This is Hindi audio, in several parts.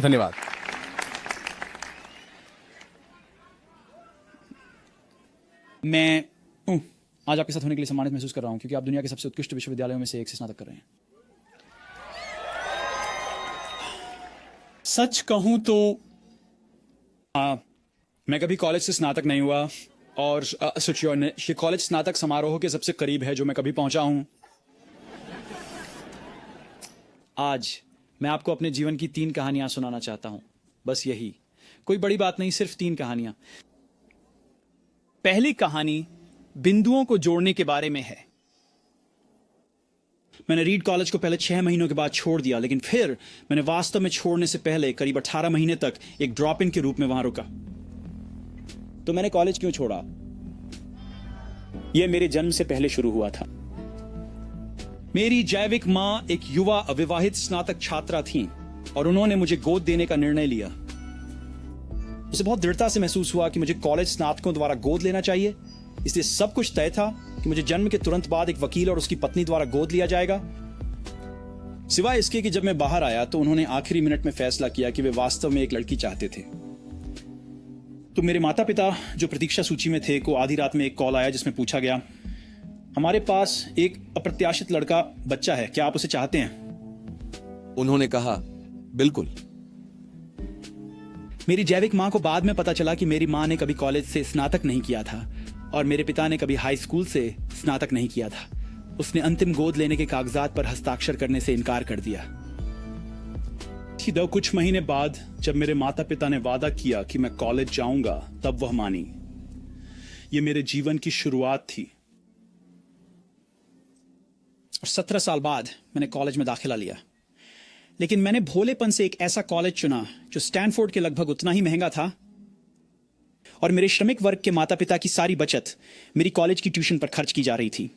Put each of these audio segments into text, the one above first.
धन्यवाद। मैं आज आपके साथ होने के लिए सम्मानित महसूस कर रहा हूं क्योंकि आप दुनिया के सबसे उत्कृष्ट विश्वविद्यालयों में से एक से स्नातक कर रहे हैं। सच कहूं तो मैं कभी कॉलेज से स्नातक नहीं हुआ और सोचिए ये कॉलेज स्नातक समारोह के सबसे करीब है जो मैं कभी पहुंचा हूं। आज मैं आपको अपने जीवन की 3 कहानियां सुनाना चाहता हूं, बस यही, कोई बड़ी बात नहीं, सिर्फ 3 कहानियां। पहली कहानी बिंदुओं को जोड़ने के बारे में है। मैंने रीड कॉलेज को पहले 6 महीनों के बाद छोड़ दिया, लेकिन फिर मैंने वास्तव में छोड़ने से पहले करीब 18 महीने तक एक ड्रॉप इन के रूप में वहां रुका। तो मैंने कॉलेज क्यों छोड़ा? यह मेरे जन्म से पहले शुरू हुआ था। मेरी जैविक मां एक युवा अविवाहित स्नातक छात्रा थीं और उन्होंने मुझे गोद देने का निर्णय लिया। उसे बहुत दृढ़ता से महसूस हुआ कि मुझे कॉलेज स्नातकों द्वारा गोद लेना चाहिए, इसलिए सब कुछ तय था कि मुझे जन्म के तुरंत बाद एक वकील और उसकी पत्नी द्वारा गोद लिया जाएगा। सिवाय इसके कि जब मैं बाहर आया तो उन्होंने आखिरी मिनट में फैसला किया कि वे वास्तव में एक लड़की चाहते थे। तो मेरे माता पिता जो प्रतीक्षा सूची में थे को आधी रात में एक कॉल आया जिसमें पूछा गया, हमारे पास एक अप्रत्याशित लड़का बच्चा है, क्या आप उसे चाहते हैं? उन्होंने कहा, बिल्कुल। मेरी जैविक मां को बाद में पता चला कि मेरी मां ने कभी कॉलेज से स्नातक नहीं किया था और मेरे पिता ने कभी हाई स्कूल से स्नातक नहीं किया था। उसने अंतिम गोद लेने के कागजात पर हस्ताक्षर करने से इनकार कर दिया। कुछ महीने बाद जब मेरे माता पिता ने वादा किया कि मैं कॉलेज जाऊंगा, तब वह मानी। यह मेरे जीवन की शुरुआत थी। और 17 साल बाद मैंने कॉलेज में दाखिला लिया, लेकिन मैंने भोलेपन से एक ऐसा कॉलेज चुना जो स्टैनफोर्ड के लगभग उतना ही महंगा था और मेरे श्रमिक वर्ग के माता पिता की सारी बचत मेरी कॉलेज की ट्यूशन पर खर्च की जा रही थी।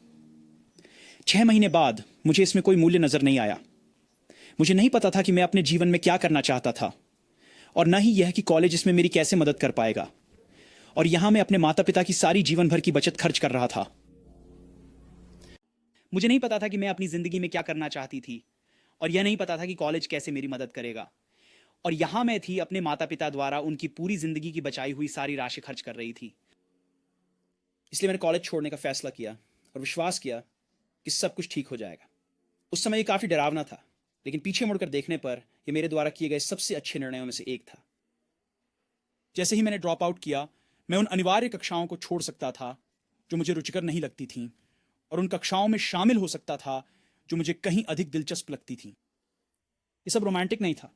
6 महीने बाद मुझे इसमें कोई मूल्य नजर नहीं आया। मुझे नहीं पता था कि मैं अपने जीवन में क्या करना चाहता था और न ही यह कि कॉलेज इसमें मेरी कैसे मदद कर पाएगा। और यहां मैं अपने माता पिता की सारी जीवन भर की बचत खर्च कर रहा था। मुझे नहीं पता था कि मैं अपनी जिंदगी में क्या करना चाहती थी और यह नहीं पता था कि कॉलेज कैसे मेरी मदद करेगा। और यहां मैं थी अपने माता पिता द्वारा उनकी पूरी जिंदगी की बचाई हुई सारी राशि खर्च कर रही थी। इसलिए मैंने कॉलेज छोड़ने का फैसला किया और विश्वास किया कि सब कुछ ठीक हो जाएगा। उस समय ये काफी डरावना था, लेकिन पीछे मुड़कर देखने पर यह मेरे द्वारा किए गए सबसे अच्छे निर्णयों में से एक था। जैसे ही मैंने ड्रॉप आउट किया, मैं उन अनिवार्य कक्षाओं को छोड़ सकता था जो मुझे रुचिकर नहीं लगती थीं और उन कक्षाओं में शामिल हो सकता था जो मुझे कहीं अधिक दिलचस्प लगती थीं। ये सब रोमांटिक नहीं था।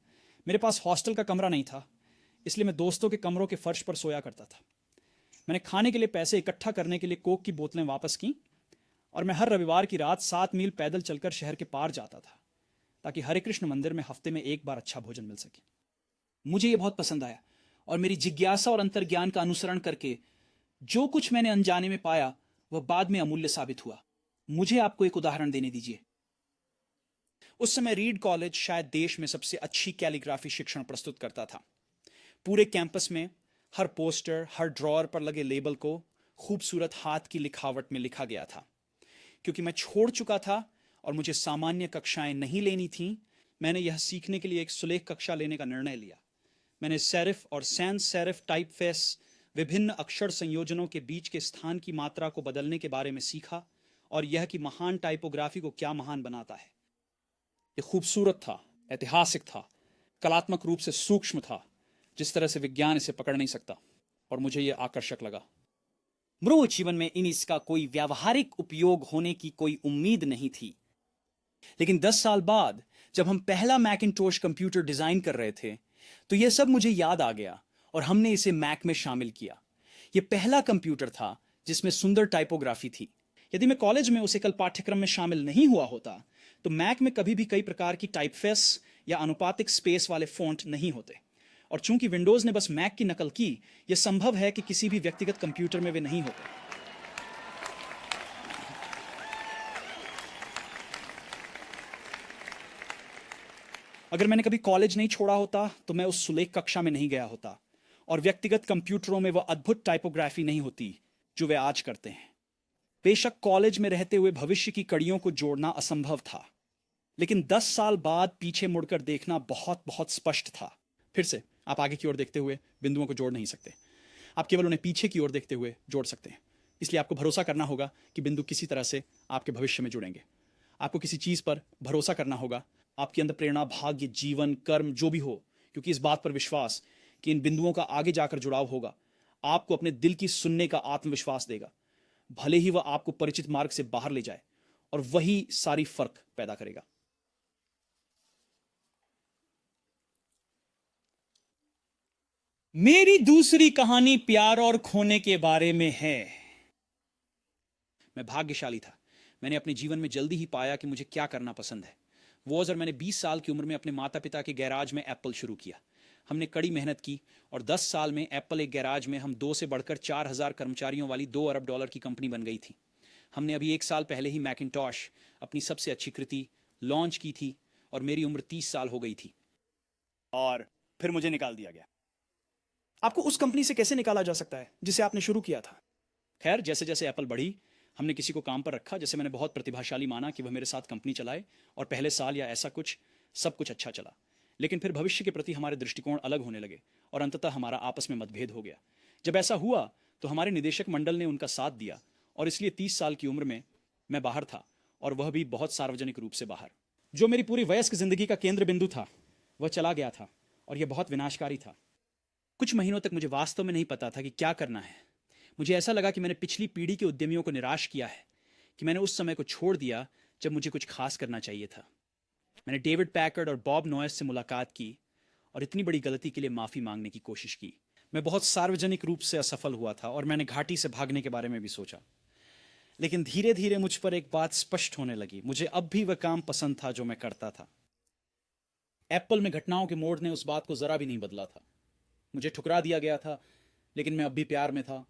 मेरे पास हॉस्टल का कमरा नहीं था, इसलिए मैं दोस्तों के कमरों के फर्श पर सोया करता था। मैंने खाने के लिए पैसे इकट्ठा करने के लिए कोक की बोतलें वापस की और मैं हर रविवार की रात 7 मील पैदल चलकर शहर के पार जाता था ताकि हरे कृष्ण मंदिर में हफ्ते में एक बार अच्छा भोजन मिल सके। मुझे ये बहुत पसंद आया और मेरी जिज्ञासा और अंतर्ज्ञान का अनुसरण करके जो कुछ मैंने अनजाने में पाया वह बाद में अमूल्य साबित हुआ। मुझे आपको एक उदाहरण देने दीजिए। उस समय रीड कॉलेज शायद देश में सबसे अच्छी कैलीग्राफी शिक्षण प्रस्तुत करता था। पूरे कैंपस में हर पोस्टर, हर ड्रॉअर पर लगे लेबल को खूबसूरत हाथ की लिखावट में लिखा गया था। क्योंकि मैं छोड़ चुका था और मुझे सामान्य कक्षाएं नहीं लेनी थीं, मैंने यह सीखने के लिए एक सुलेख कक्षा लेने का निर्णय लिया। मैंने सेरिफ और सैंस सेरिफ टाइपफेस, विभिन्न अक्षर संयोजनों के बीच के स्थान की मात्रा को बदलने के बारे में सीखा और यह कि महान टाइपोग्राफी को क्या महान बनाता है। यह खूबसूरत था, ऐतिहासिक था, कलात्मक रूप से सूक्ष्म था, जिस तरह से विज्ञान इसे पकड़ नहीं सकता, और मुझे यह आकर्षक लगा। मृग जीवन में इन इसका कोई व्यावहारिक उपयोग होने की कोई उम्मीद नहीं थी, लेकिन 10 साल बाद जब हम पहला मैकिंटोश कंप्यूटर डिजाइन कर रहे थे तो यह सब मुझे याद आ गया और हमने इसे मैक में शामिल किया। यह पहला कंप्यूटर था जिसमें सुंदर टाइपोग्राफी थी। यदि मैं कॉलेज में उस एकल पाठ्यक्रम में शामिल नहीं हुआ होता तो मैक में कभी भी कई प्रकार की टाइपफेस या अनुपातिक स्पेस वाले फ़ॉन्ट नहीं होते, और चूंकि विंडोज ने बस मैक की नकल की, यह संभव है कि किसी भी व्यक्तिगत कंप्यूटर में वे नहीं होते। अगर मैंने कभी कॉलेज नहीं छोड़ा होता तो मैं उस सुलेख कक्षा में नहीं गया होता और व्यक्तिगत कंप्यूटरों में वह अद्भुत टाइपोग्राफी नहीं होती जो वे आज करते हैं। बेशक कॉलेज में रहते हुए भविष्य की कड़ियों को जोड़ना असंभव था, लेकिन 10 साल बाद पीछे मुड़कर देखना बहुत बहुत स्पष्ट था। फिर से आप आगे की ओर देखते हुए बिंदुओं को जोड़ नहीं सकते, आप केवल उन्हें पीछे की ओर देखते हुए जोड़ सकते हैं। इसलिए आपको भरोसा करना होगा कि बिंदु किसी तरह से आपके भविष्य में जुड़ेंगे। आपको किसी चीज़ पर भरोसा करना होगा, आपके अंदर प्रेरणा, भाग्य, जीवन, कर्म जो भी हो, क्योंकि इस बात पर विश्वास कि इन बिंदुओं का आगे जाकर जुड़ाव होगा आपको अपने दिल की सुनने का आत्मविश्वास देगा, भले ही वह आपको परिचित मार्ग से बाहर ले जाए, और वही सारी फर्क पैदा करेगा। मेरी दूसरी कहानी प्यार और खोने के बारे में है। मैं भाग्यशाली था। मैंने अपने जीवन में जल्दी ही पाया कि मुझे क्या करना पसंद है। वो और मैंने 20 साल की उम्र में अपने माता पिता के गैराज में एप्पल शुरू किया। हमने कड़ी मेहनत की और 10 साल में एप्पल एक गैराज में हम 2 से बढ़कर 4,000 कर्मचारियों वाली $2 अरब की कंपनी बन गई थी। हमने अभी 1 साल पहले ही मैकिंटॉश, अपनी सबसे अच्छी कृति, लॉन्च की थी और मेरी उम्र 30 साल हो गई थी। और फिर मुझे निकाल दिया गया। आपको उस कंपनी से कैसे निकाला जा सकता है जिसे आपने शुरू किया था? खैर, जैसे जैसे एप्पल बढ़ी, हमने किसी को काम पर रखा जैसे मैंने बहुत प्रतिभाशाली माना कि वह मेरे साथ कंपनी चलाए, और पहले साल या ऐसा कुछ सब कुछ अच्छा चला। लेकिन फिर भविष्य के प्रति हमारे दृष्टिकोण अलग होने लगे और अंततः हमारा आपस में मतभेद हो गया। जब ऐसा हुआ तो हमारे निदेशक मंडल ने उनका साथ दिया, और इसलिए 30 साल की उम्र में मैं बाहर था, और वह भी बहुत सार्वजनिक रूप से बाहर। जो मेरी पूरी वयस्क जिंदगी का केंद्र बिंदु था वह चला गया था, और यह बहुत विनाशकारी था। कुछ महीनों तक मुझे वास्तव में नहीं पता था कि क्या करना है। मुझे ऐसा लगा कि मैंने पिछली पीढ़ी के उद्यमियों को निराश किया है, कि मैंने उस समय को छोड़ दिया जब मुझे कुछ खास करना चाहिए था। मैंने डेविड पैकर्ड और बॉब नॉयस से मुलाकात की और इतनी बड़ी गलती के लिए माफ़ी मांगने की कोशिश की। मैं बहुत सार्वजनिक रूप से असफल हुआ था और मैंने घाटी से भागने के बारे में भी सोचा। लेकिन धीरे धीरे मुझ पर एक बात स्पष्ट होने लगी। मुझे अब भी वह काम पसंद था जो मैं करता था। एप्पल में घटनाओं के मोड़ ने उस बात को ज़रा भी नहीं बदला था। मुझे ठुकरा दिया गया था, लेकिन मैं अब भी प्यार में था,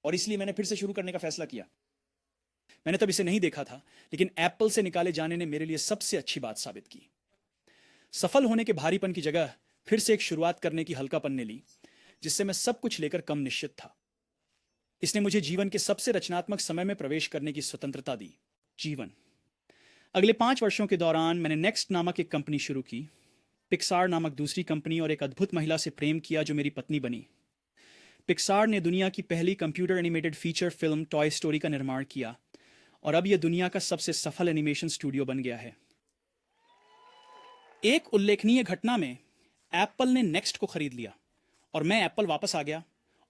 और इसलिए मैंने फिर से शुरू करने का फैसला किया। मैंने तब इसे नहीं देखा था, लेकिन एप्पल से निकाले जाने ने मेरे लिए सबसे अच्छी बात साबित की। सफल होने के भारीपन की जगह फिर से एक शुरुआत करने की हल्कापन ने ली, जिससे मैं सब कुछ लेकर कम निश्चित था। इसने मुझे जीवन के सबसे रचनात्मक समय में प्रवेश करने की स्वतंत्रता दी। जीवन। अगले 5 वर्षों के दौरान मैंने नेक्स्ट नामक एक कंपनी शुरू की, पिक्सार नामक दूसरी कंपनी, और एक अद्भुत महिला से प्रेम किया जो मेरी पत्नी बनी। पिक्सार ने दुनिया की पहली computer animated feature film toy story का निर्माण किया, और अब यह दुनिया का सबसे सफल एनिमेशन स्टूडियो बन गया है। एक उल्लेखनीय घटना में एप्पल ने नेक्स्ट को खरीद लिया और मैं एप्पल वापस आ गया,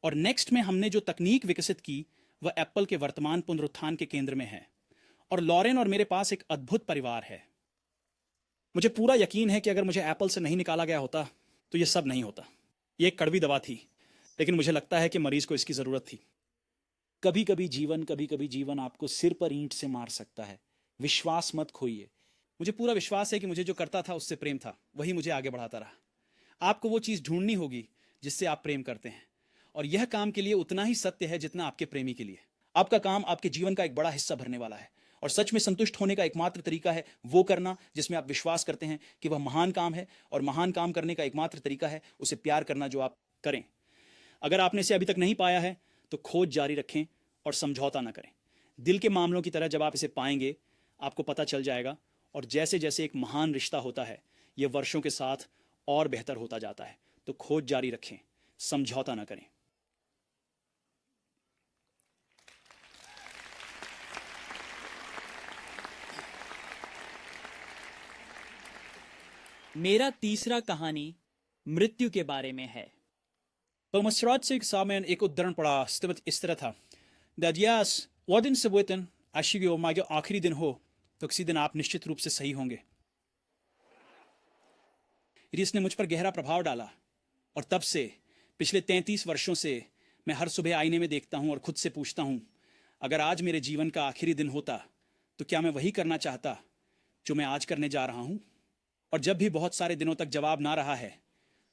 और नेक्स्ट में हमने जो तकनीक विकसित की वह एप्पल के वर्तमान पुनरुत्थान के केंद्र में है, और लॉरेन और मेरे पास एक अद्भुत परिवार है। मुझे पूरा यकीन है कि अगर मुझे एप्पल से नहीं निकाला गया होता तो यह सब नहीं होता। यह एक कड़वी दवा थी, लेकिन मुझे लगता है कि मरीज को इसकी ज़रूरत थी। कभी कभी जीवन आपको सिर पर ईंट से मार सकता है। विश्वास मत खोइए। मुझे पूरा विश्वास है कि मुझे जो करता था उससे प्रेम था, वही मुझे आगे बढ़ाता रहा। आपको वो चीज़ ढूंढनी होगी जिससे आप प्रेम करते हैं, और यह काम के लिए उतना ही सत्य है जितना आपके प्रेमी के लिए। आपका काम आपके जीवन का एक बड़ा हिस्सा भरने वाला है, और सच में संतुष्ट होने का एकमात्र तरीका है वो करना जिसमें आप विश्वास करते हैं कि वह महान काम है, और महान काम करने का एकमात्र तरीका है उसे प्यार करना जो आप करें। अगर आपने इसे अभी तक नहीं पाया है तो खोज जारी रखें और समझौता ना करें। दिल के मामलों की तरह जब आप इसे पाएंगे आपको पता चल जाएगा, और जैसे जैसे एक महान रिश्ता होता है यह वर्षों के साथ और बेहतर होता जाता है। तो खोज जारी रखें, समझौता ना करें। मेरा तीसरा कहानी मृत्यु के बारे में है। Thomas Trotzig sa amin एक उद्धरण पढ़ा, इस तरह था, that yes, वो दिन से वो दिन आशिकी मागे आखिरी दिन हो तो किसी दिन आप निश्चित रूप से सही होंगे। इसने मुझ पर गहरा प्रभाव डाला, और तब से पिछले 33 वर्षों से मैं हर सुबह आईने में देखता हूं और खुद से पूछता हूं, अगर आज मेरे जीवन का आखिरी दिन होता तो क्या मैं वही करना चाहता जो मैं आज करने जा रहा हूं? और जब भी बहुत सारे दिनों तक जवाब ना रहा है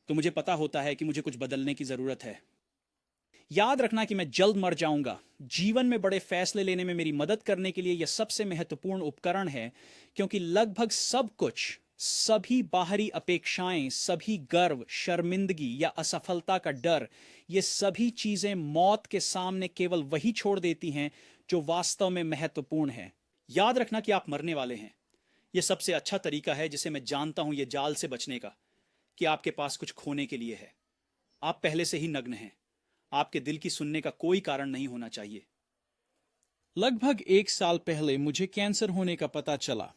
तो मुझे पता होता है कि मुझे कुछ बदलने की ज़रूरत है। याद रखना कि मैं जल्द मर जाऊंगा। जीवन में बड़े फैसले लेने में मेरी मदद करने के लिए यह सबसे महत्वपूर्ण उपकरण है, क्योंकि लगभग सब कुछ, सभी बाहरी अपेक्षाएं, सभी गर्व, शर्मिंदगी या असफलता का डर, ये सभी चीज़ें मौत के सामने केवल वही छोड़ देती हैं जो वास्तव में महत्वपूर्ण है। याद रखना कि आप मरने वाले हैं। यह सबसे अच्छा तरीका है जिसे मैं जानता हूं, यह जाल से बचने का, कि आपके पास कुछ खोने के लिए है। आप पहले से ही नग्न हैं। आपके दिल की सुनने का कोई कारण नहीं होना चाहिए। लगभग 1 साल पहले मुझे कैंसर होने का पता चला।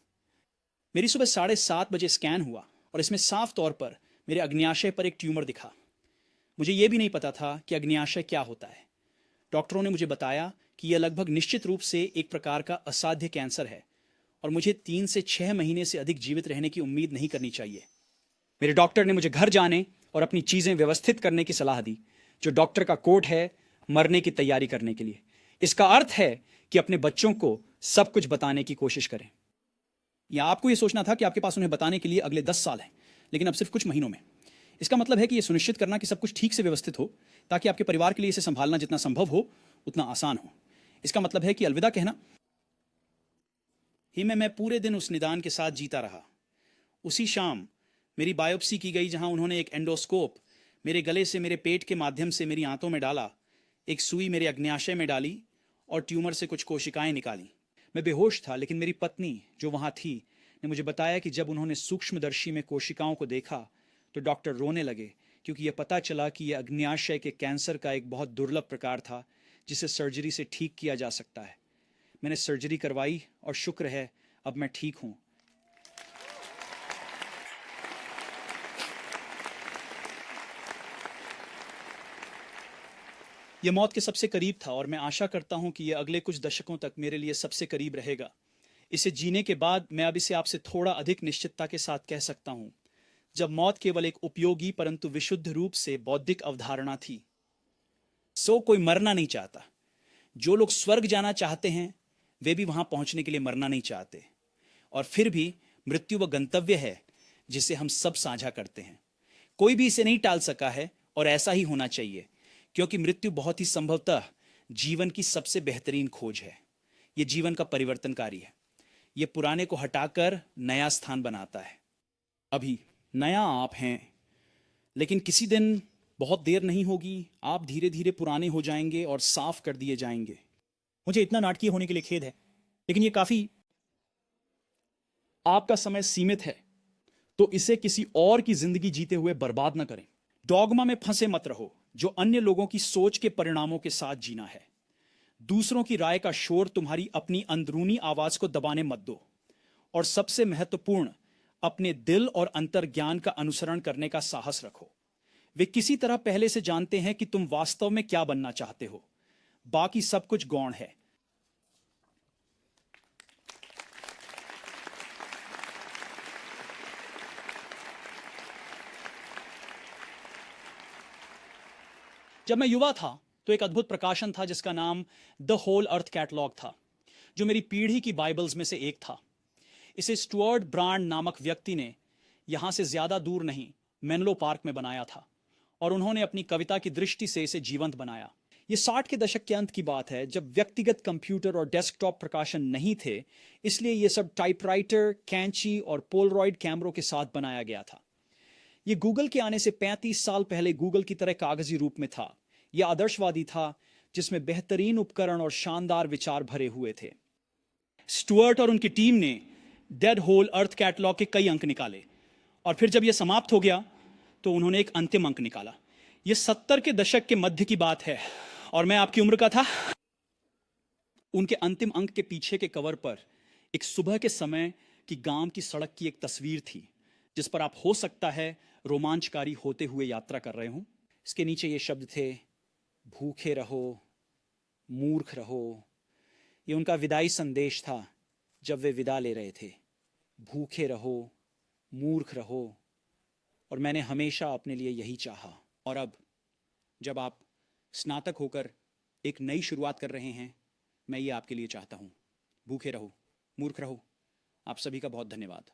मेरी सुबह 7:30 बजे स्कैन हुआ और इसमें साफ तौर पर मेरे अग्न्याशय पर एक ट्यूमर दिखा। मुझे यह भी नहीं पता था कि अग्न्याशय क्या होता है। डॉक्टरों ने मुझे बताया कि यह लगभग निश्चित रूप से एक प्रकार का असाध्य कैंसर है और मुझे 3 से 6 महीने से अधिक जीवित रहने की उम्मीद नहीं करनी चाहिए। मेरे डॉक्टर ने मुझे घर जाने और अपनी चीज़ें व्यवस्थित करने की सलाह दी, जो डॉक्टर का कोट है मरने की तैयारी करने के लिए। इसका अर्थ है कि अपने बच्चों को सब कुछ बताने की कोशिश करें। या आपको यह सोचना था कि आपके पास उन्हें बताने के लिए अगले 10 साल हैं, लेकिन अब सिर्फ कुछ महीनों में। इसका मतलब है कि यह सुनिश्चित करना कि सब कुछ ठीक से व्यवस्थित हो, ताकि आपके परिवार के लिए इसे संभालना जितना संभव हो उतना आसान हो। इसका मतलब है कि अलविदा कहना ही में मैं पूरे दिन उस निदान के साथ जीता रहा। उसी शाम मेरी बायोप्सी की गई, जहां उन्होंने एक एंडोस्कोप मेरे गले से मेरे पेट के माध्यम से मेरी आंतों में डाला, एक सुई मेरे अग्न्याशय में डाली और ट्यूमर से कुछ कोशिकाएं निकाली। मैं बेहोश था, लेकिन मेरी पत्नी जो वहां थी ने मुझे बताया कि जब उन्होंने सूक्ष्मदर्शी में कोशिकाओं को देखा तो डॉक्टर रोने लगे, क्योंकि यह पता चला कि यह अग्न्याशय के कैंसर का एक बहुत दुर्लभ प्रकार था जिसे सर्जरी से ठीक किया जा सकता है। मैंने सर्जरी करवाई और शुक्र है अब मैं ठीक हूं। यह मौत के सबसे करीब था और मैं आशा करता हूं कि यह अगले कुछ दशकों तक मेरे लिए सबसे करीब रहेगा। इसे जीने के बाद मैं अब इसे आपसे थोड़ा अधिक निश्चितता के साथ कह सकता हूं, जब मौत केवल एक उपयोगी परंतु विशुद्ध रूप से बौद्धिक अवधारणा थी। कोई मरना नहीं चाहता। जो लोग स्वर्ग जाना चाहते हैं वे भी वहां पहुंचने के लिए मरना नहीं चाहते। और फिर भी मृत्यु वह गंतव्य है जिसे हम सब साझा करते हैं। कोई भी इसे नहीं टाल सका है और ऐसा ही होना चाहिए, क्योंकि मृत्यु बहुत ही संभवतः जीवन की सबसे बेहतरीन खोज है। यह जीवन का परिवर्तनकारी है। यह पुराने को हटाकर नया स्थान बनाता है। अभी नया आप हैं, लेकिन किसी दिन बहुत देर नहीं होगी, आप धीरे धीरे पुराने हो जाएंगे और साफ कर दिए जाएंगे। मुझे इतना नाटकीय होने के लिए खेद है, लेकिन यह काफी आपका समय सीमित है, तो इसे किसी और की जिंदगी जीते हुए बर्बाद न करें। डॉगमा में फंसे मत रहो, जो अन्य लोगों की सोच के परिणामों के साथ जीना है। दूसरों की राय का शोर तुम्हारी अपनी अंदरूनी आवाज को दबाने मत दो। और सबसे महत्वपूर्ण, अपने दिल और अंतर्ज्ञान का अनुसरण करने का साहस रखो। वे किसी तरह पहले से जानते हैं कि तुम वास्तव में क्या बनना चाहते हो। बाकी सब कुछ गौण है। जब मैं युवा था तो एक अद्भुत प्रकाशन था जिसका नाम द होल अर्थ कैटलॉग था, जो मेरी पीढ़ी की बाइबल्स में से एक था। इसे स्टुअर्ट ब्रांड नामक व्यक्ति ने यहां से ज्यादा दूर नहीं, मेनलो पार्क में बनाया था, और उन्होंने अपनी कविता की दृष्टि से इसे जीवंत बनाया। ये 60 के दशक के अंत की बात है, जब व्यक्तिगत कंप्यूटर और डेस्कटॉप प्रकाशन नहीं थे, इसलिए ये सब टाइपराइटर, कैंची और पोलरॉइड कैमरों के साथ बनाया गया था। ये गूगल के आने से 35 साल पहले गूगल की तरह कागजी रूप में था। यह आदर्शवादी था, जिसमें बेहतरीन उपकरण और शानदार विचार भरे हुए थे। स्टुअर्ट और उनकी टीम ने डेड होल अर्थ कैटलॉग के कई अंक निकाले, और फिर जब यह समाप्त हो गया तो उन्होंने एक अंतिम अंक निकाला। यह 70 के दशक के मध्य की बात है और मैं आपकी उम्र का था। उनके अंतिम अंक के पीछे के कवर पर एक सुबह के समय की गांव की सड़क की एक तस्वीर थी, जिस पर आप हो सकता है रोमांचकारी होते हुए यात्रा कर रहे हों। इसके नीचे ये शब्द थे, भूखे रहो, मूर्ख रहो। ये उनका विदाई संदेश था जब वे विदा ले रहे थे। भूखे रहो, मूर्ख रहो। और मैंने हमेशा अपने लिए यही चाहा। और अब जब आप स्नातक होकर एक नई शुरुआत कर रहे हैं, मैं ये आपके लिए चाहता हूँ। भूखे रहो, मूर्ख रहो। आप सभी का बहुत धन्यवाद।